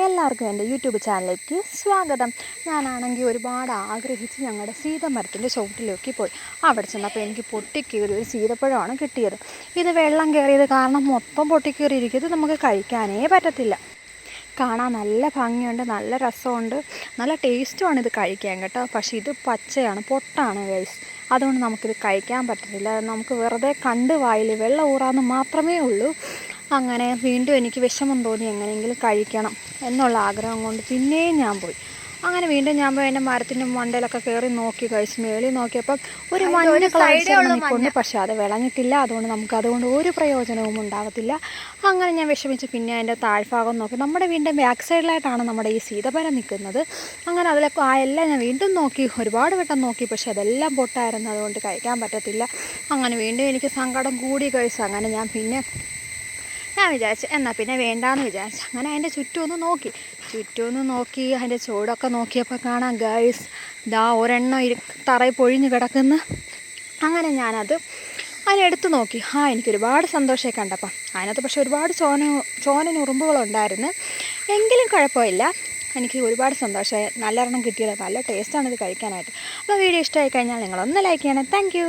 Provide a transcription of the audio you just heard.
എല്ലാവർക്കും എൻ്റെ യൂട്യൂബ് ചാനലിലേക്ക് സ്വാഗതം. ഞാനാണെങ്കിൽ ഒരുപാട് ആഗ്രഹിച്ച് ഞങ്ങളുടെ സീതമരത്തിൻ്റെ ചുവട്ടിലേക്ക് പോയി. അവിടെ ചെന്നപ്പോൾ എനിക്ക് പൊട്ടിക്കീറിയ ഒരു സീതപ്പഴമാണ് കിട്ടിയത്. ഇത് വെള്ളം കയറിയത് കാരണം മൊത്തം പൊട്ടിക്കീറിയിരിക്കുന്നത് നമുക്ക് കഴിക്കാനേ പറ്റത്തില്ല. കാണാൻ നല്ല ഭംഗിയുണ്ട്, നല്ല രസമുണ്ട്, നല്ല ടേസ്റ്റുമാണ് ഇത് കഴിക്കാൻ കേട്ടോ. പക്ഷേ ഇത് പച്ചയാണ്, പൊട്ടാണ് ഗൈസ്. അതുകൊണ്ട് നമുക്കിത് കഴിക്കാൻ പറ്റത്തില്ല. നമുക്ക് വെറുതെ കണ്ട് വായിൽ വെള്ളം ഊറാന്ന് മാത്രമേ ഉള്ളൂ. അങ്ങനെ വീണ്ടും എനിക്ക് വിഷമം തോന്നി, എങ്ങനെയെങ്കിലും കഴിക്കണം എന്നുള്ള ആഗ്രഹം കൊണ്ട് പിന്നെയും ഞാൻ പോയി. അങ്ങനെ വീണ്ടും ഞാൻ പോയി എൻ്റെ മരത്തിൻ്റെ മണ്ടയിലൊക്കെ കയറി നോക്കി കഴിച്ച് മേളിൽ നോക്കിയപ്പം ഒരു മഞ്ഞ കളറുണ്ട്. പക്ഷേ അത് വിളഞ്ഞിട്ടില്ല. അതുകൊണ്ട് നമുക്കതുകൊണ്ട് ഒരു പ്രയോജനവും ഉണ്ടാകത്തില്ല. അങ്ങനെ ഞാൻ വിഷമിച്ച് പിന്നെ അതിൻ്റെ താഴ്ഭാഗം നോക്കി. നമ്മുടെ വീടിൻ്റെ ബാക്ക് സൈഡിലായിട്ടാണ് നമ്മുടെ ഈ സീതപ്പഴം നിൽക്കുന്നത്. അങ്ങനെ അതിലൊക്കെ എല്ലാം ഞാൻ വീണ്ടും നോക്കി, ഒരുപാട് വട്ടം നോക്കി. പക്ഷേ അതെല്ലാം പൊട്ടായിരുന്നു, അതുകൊണ്ട് കഴിക്കാൻ പറ്റത്തില്ല. അങ്ങനെ വീണ്ടും എനിക്ക് സങ്കടം കൂടി കഴിച്ചു. അങ്ങനെ ഞാൻ വിചാരിച്ചു എന്നാൽ പിന്നെ വേണ്ടാന്ന് വിചാരിച്ചു. അങ്ങനെ അതിൻ്റെ ചുറ്റുമൊന്ന് നോക്കി അതിൻ്റെ ചുവടൊക്കെ നോക്കിയപ്പോൾ കാണാം ഗൈസ്, ഒരെണ്ണം തറയിൽ പൊഴിഞ്ഞ് കിടക്കുന്നു. അങ്ങനെ അതിനെടുത്ത് നോക്കി. എനിക്കൊരുപാട് സന്തോഷമായി കണ്ടപ്പം. അതിനകത്ത് പക്ഷേ ഒരുപാട് ചോനനുറുമ്പുകളുണ്ടായിരുന്നു. എങ്കിലും കുഴപ്പമില്ല, എനിക്ക് ഒരുപാട് സന്തോഷമായി. നല്ലെണ്ണം കിട്ടിയത്, നല്ല ടേസ്റ്റാണ് ഇത് കഴിക്കാനായിട്ട്. അപ്പോൾ വീഡിയോ ഇഷ്ടമായി കഴിഞ്ഞാൽ നിങ്ങളൊന്ന് ലൈക്ക് ചെയ്യണം. താങ്ക്